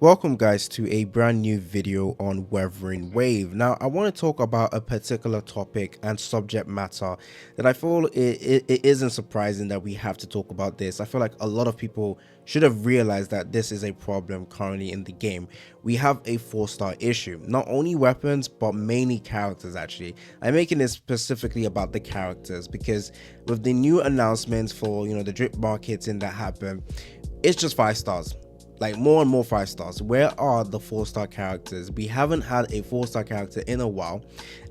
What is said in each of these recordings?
Welcome guys to a brand new video on Wuthering Wave. Now I want to talk about a particular topic and subject matter that I feel it isn't surprising that we have to talk about this. I feel like a lot of people should have realized that this is a problem currently in the game. We have a 4-star issue, not only weapons but mainly characters. Actually, I'm making this specifically about the characters because with the new announcements for the drip marketing that happened, it's just 5 stars, like more and more 5 stars. Where are the 4-star characters? We haven't had a 4-star character in a while,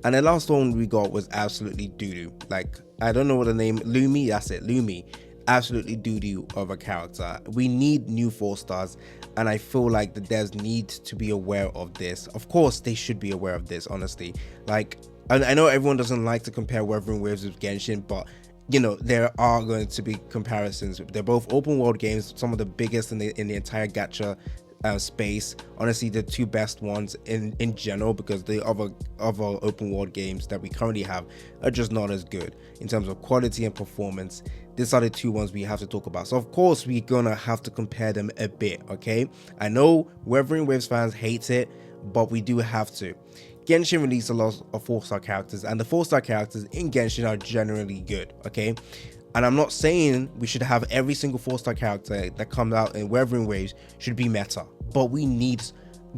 and the last one we got was absolutely doo-doo. Like, I don't know what the name, Lumi, that's it, Lumi. Absolutely doo-doo of a character. We need new 4 stars, and I feel like the devs need to be aware of this. Of course they should be aware of this, honestly. Like, I know everyone doesn't like to compare Wuthering Waves with Genshin, but there are going to be comparisons. They're both open world games, some of the biggest in the entire gacha space. Honestly, the two best ones in general, because the other open world games that we currently have are just not as good in terms of quality and performance. These are the two ones we have to talk about. So of course we're gonna have to compare them a bit. Okay, I know Wuthering Waves fans hate it, but we do have to. Genshin released a lot of 4-star characters, and the 4-star characters in Genshin are generally good, okay? And I'm not saying we should have every single 4-star character that comes out in Wuthering Waves should be meta, but we need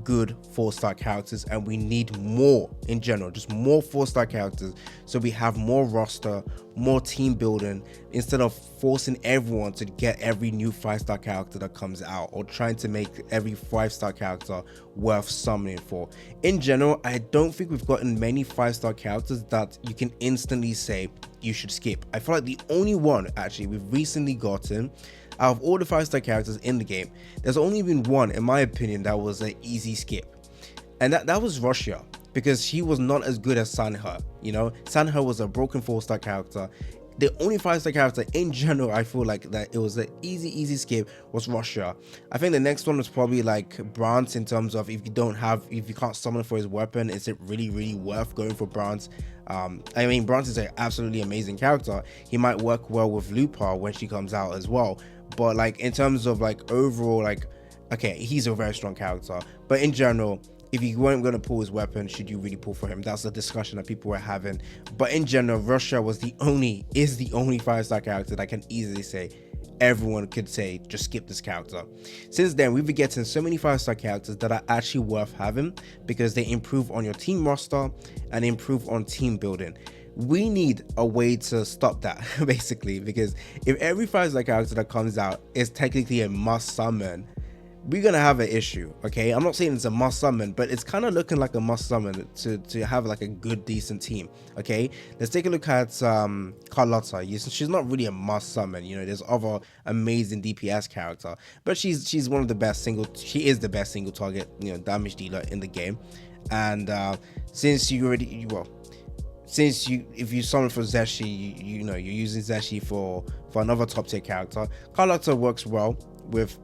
good 4-star characters, and we need more in general, just more 4-star characters, so we have more roster, more team building, instead of forcing everyone to get every new 5-star character that comes out, or trying to make every 5-star character worth summoning for. In general, I don't think we've gotten many 5-star characters that you can instantly say you should skip. I feel like the only one actually we've recently gotten out of all the 5-star characters in the game, there's only been one, in my opinion, that was an easy skip, and that was Russia, because she was not as good as Sanhe. Sanhe was a broken 4-star character. The only 5-star character in general I feel like that it was an easy skip was Russia. I think the next one was probably like Brant, in terms of if you can't summon for his weapon, is it really worth going for Brant? I mean, Brant is an absolutely amazing character. He might work well with Lupa when she comes out as well, but like in terms of like overall, like, okay, he's a very strong character, but in general, if you weren't going to pull his weapon, should you really pull for him? That's the discussion that people were having. But in general, Russia is the only 5-star character that I can easily say everyone could say just skip this character. Since then, we've been getting so many 5-star characters that are actually worth having, because they improve on your team roster and improve on team building. We need a way to stop that basically, because if every 5-star character that comes out is technically a must summon, we're gonna have an issue. Okay, I'm not saying it's a must summon, but it's kind of looking like a must summon to have like a good decent team. Okay, let's take a look at Carlotta. She's not really a must summon. There's other amazing DPS character, but she's one of the best she is the best single target damage dealer in the game. And if you summon for Zeshi, you're using Zeshi for another top tier character. Carlotta works well with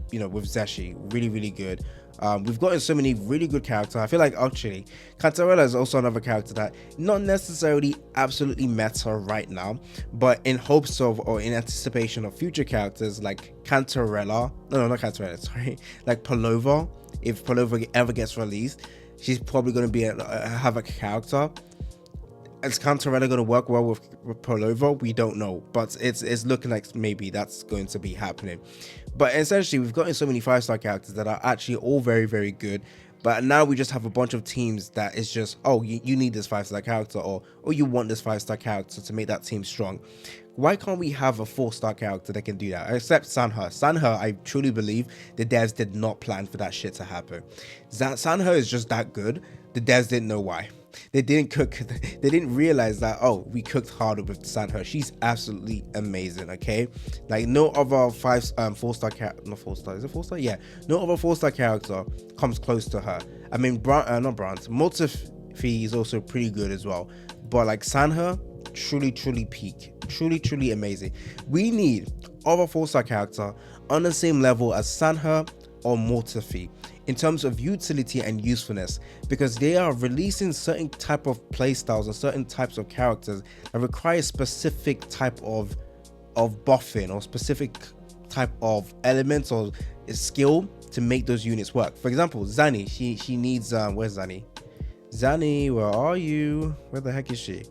Zeshi, really good. We've gotten so many really good characters. I feel like actually Cantarella is also another character that not necessarily absolutely meta right now, but in hopes of, or in anticipation of, future characters like Cantarella, no not Cantarella, sorry, like Palova. If Palova ever gets released, she's probably going to be have a character. Is Cantarella going to work well with Palova? We don't know, but it's looking like maybe that's going to be happening. But essentially, we've gotten so many 5-star characters that are actually all very good, but now we just have a bunch of teams that is just, oh, you need this 5-star character, or you want this 5-star character to make that team strong. Why can't we have a 4-star character that can do that? Except Sanhe, I truly believe the devs did not plan for that shit to happen. Sanhe is just that good. The devs didn't know why. They didn't realize that, oh, we cooked harder with Sanhe. She's absolutely amazing. Okay, like no other 4-star character, not 4-star, is it 4-star? Yeah, no other 4-star character comes close to her. I mean, not Brant, Multifi is also pretty good as well, but like Sanhe, truly peak, truly amazing. We need other 4-star character on the same level as Sanhe or Multifi in terms of utility and usefulness, because they are releasing certain type of playstyles and certain types of characters that require specific type of buffing or specific type of elements or skill to make those units work. For example, Zani, she needs where's Zani? Zani, where are you? Where the heck is she?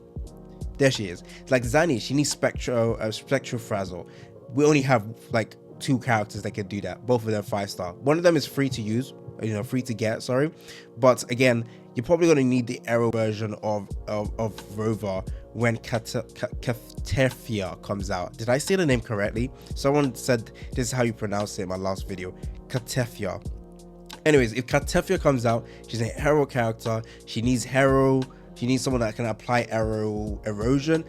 There she is. It's like Zani, she needs spectral frazzle. We only have like 2 characters that can do that. Both of them 5-star. One of them is free to use, free to get, sorry. But again, you're probably going to need the arrow version of Rover when Katefia comes out. Did I say the name correctly? Someone said this is how you pronounce it in my last video. Katefia. Anyways, if Katefia comes out, she's a hero character. She needs someone that can apply arrow erosion.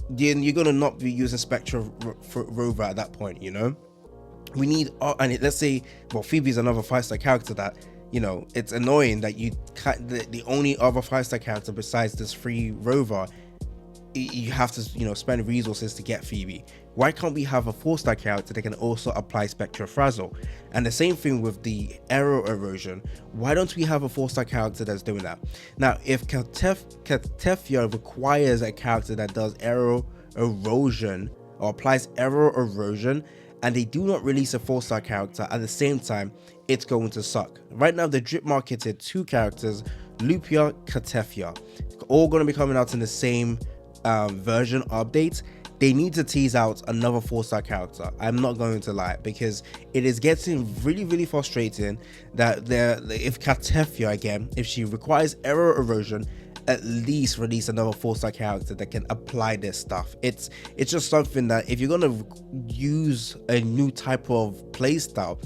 Then you're gonna not be using Spectral Rover at that point. We need, and let's say, well, Phoebe's another 5-star character that, it's annoying that you can't, the only other 5-star character besides this free Rover, you have to, spend resources to get Phoebe. Why can't we have a 4-star character that can also apply Spectral Frazzle? And the same thing with the arrow erosion. Why don't we have a 4-star character that's doing that? Now, if Katefia requires a character that does arrow erosion or applies arrow erosion, and they do not release a 4-star character at the same time, it's going to suck. Right now, they drip marketed 2 characters, Lupia, Katefia, all going to be coming out in the same version updates. They need to tease out another 4-star character. I'm not going to lie, because it is getting really frustrating that if Katefia, again, if she requires arrow erosion, at least release another 4-star character that can apply this stuff. It's just something that if you're gonna use a new type of playstyle,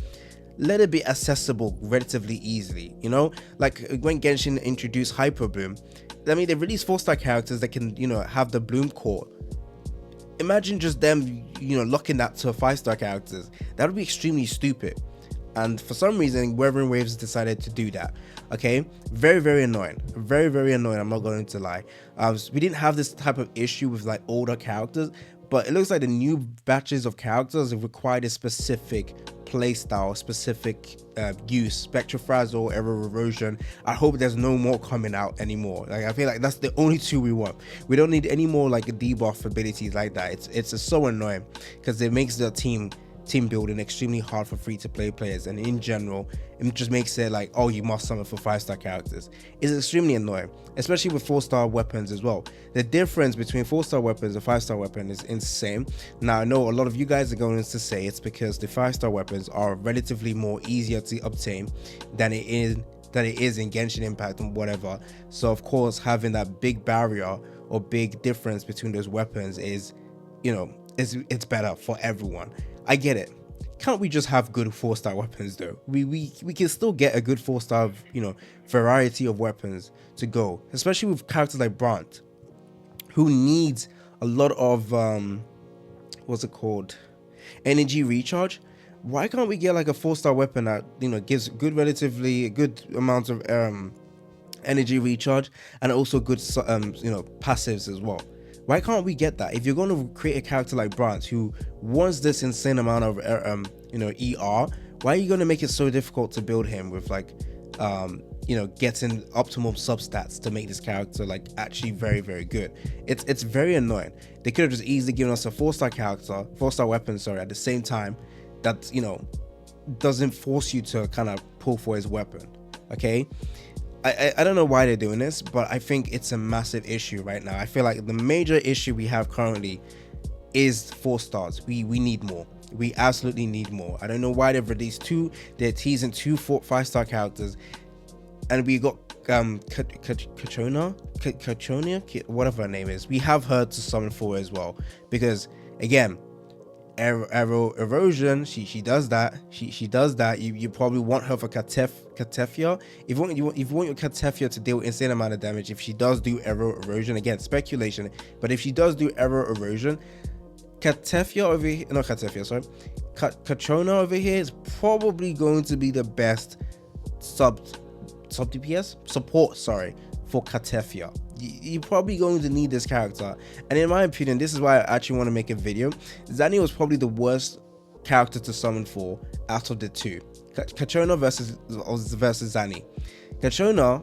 let it be accessible relatively easily. Like when Genshin introduced Hyper Bloom, I mean, they released 4-star characters that can have the Bloom core. Imagine just them locking that to 5-star characters. That would be extremely stupid. And for some reason, Wuthering Waves decided to do that. Okay, very annoying, very annoying. I'm not going to lie. We didn't have this type of issue with like older characters, but it looks like the new batches of characters have required a specific playstyle, specific use, Spectral Frazzle, arrow erosion. I hope there's no more coming out anymore. Like, I feel like that's the only 2 we want. We don't need any more like debuff abilities like that. It's just so annoying because it makes the team building extremely hard for free-to-play players, and in general it just makes it like, oh, you must summon for 5-star characters. It's extremely annoying, especially with 4-star weapons as well. The difference between 4-star weapons and 5-star weapon is insane. Now I know a lot of you guys are going to say it's because the 5-star weapons are relatively more easier to obtain than it is in Genshin Impact and whatever. So of course, having that big barrier or big difference between those weapons is, it's better for everyone. I get it. Can't we just have good 4-star weapons though? We can still get a good 4-star, variety of weapons to go, especially with characters like Brant, who needs a lot of what's it called, energy recharge. Why can't we get like a 4-star weapon that gives relatively good amounts of energy recharge and also good passives as well? Why can't we get that? If you're going to create a character like Brant who wants this insane amount of ER, why are you going to make it so difficult to build him with like getting optimal substats to make this character like actually very good? It's very annoying. They could have just easily given us a 4-star character, 4-star weapon, sorry, at the same time that doesn't force you to kind of pull for his weapon. Okay, I don't know why they're doing this, but I think it's a massive issue right now. I feel like the major issue we have currently is 4 stars. We need more. We absolutely need more. I don't know why they've released 2. They're teasing 2 5-star characters, and we got Kachonia, whatever her name is. We have her to summon for as well, because again, arrow erosion, she does that. She does that. You probably want her for Katefia. If you want your Katefia to deal insane amount of damage, if she does do arrow erosion, again, speculation, but if she does do arrow erosion, Katefia over here, not Katefia, sorry, Katrona over here is probably going to be the best sub DPS support, sorry, for Katefia. You're probably going to need this character, and in my opinion, this is why I actually want to make a video. Zani was probably the worst character to summon for out of the 2. Katrona versus Zani. Katrona,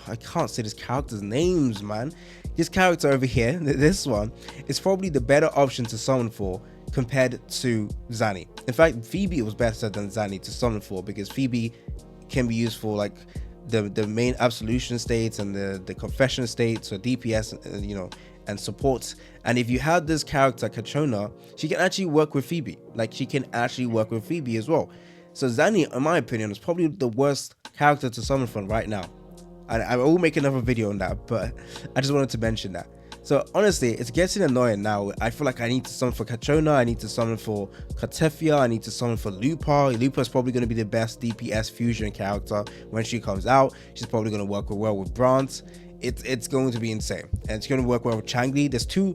I can't say this character's names, man. This character over here, this one, is probably the better option to summon for compared to Zanny. In fact, Phoebe was better than Zanny to summon for, because Phoebe can be used for like the main absolution states and the confession states, so DPS, and support. And if you have this character Katrona, she can actually work with Phoebe. Like, she can actually work with Phoebe as well. So Zanny, in my opinion, is probably the worst character to summon from right now. And I will make another video on that, but I just wanted to mention that. So honestly, it's getting annoying now. I feel like I need to summon for Katrona, I need to summon for Katefia, I need to summon for Lupa. Lupa is probably going to be the best DPS fusion character when she comes out. She's probably going to work well with Brant. It's going to be insane, and it's going to work well with Changli. There's two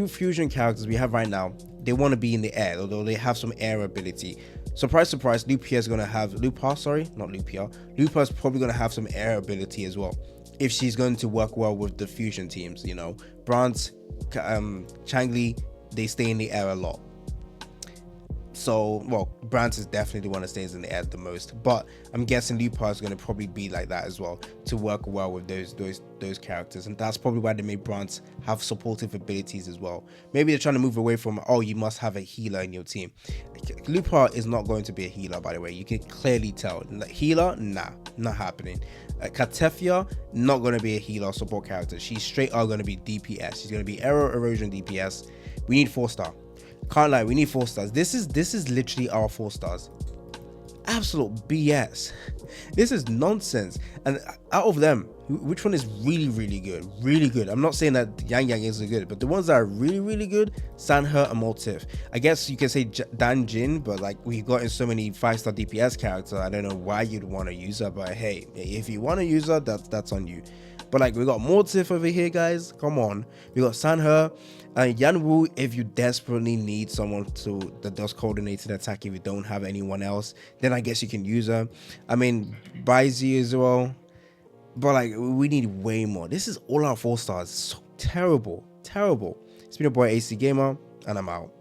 fusion characters we have right now. They want to be in the air, although they have some air ability. Surprise, surprise, Lupa is going to have Lupa is probably going to have some air ability as well, if she's going to work well with the fusion teams. Brant, Changli, they stay in the air a lot. So, well, Brant is definitely the one that stays in the air the most, but I'm guessing Lupa is going to probably be like that as well, to work well with those characters. And that's probably why they made Brant have supportive abilities as well. Maybe they're trying to move away from, oh, you must have a healer in your team. Lupa is not going to be a healer, by the way. You can clearly tell. Healer, nah, not happening. Katefia, not going to be a healer support character. She's straight up going to be DPS. She's going to be error erosion DPS. We need 4-star. Can't lie, we need 4 stars. This is literally our 4 stars. Absolute BS. This is nonsense. And out of them, which one is really good? Really good. I'm not saying that Yang Yang isn't good, but the ones that are really good, Sanhe and Mortif. I guess you can say Dan Jin, but like, we got in so many 5-star DPS characters, I don't know why you'd want to use her, but hey, if you want to use her, that's on you. But like, we got Mortif over here, guys. Come on. We got Sanhe and Yanwu. If you desperately need someone that does coordinated attack, if you don't have anyone else, then I guess you can use her. I mean, Baizi as well. But like, we need way more. This is all our 4 stars. So terrible. It's been your boy AC Gamer, and I'm out.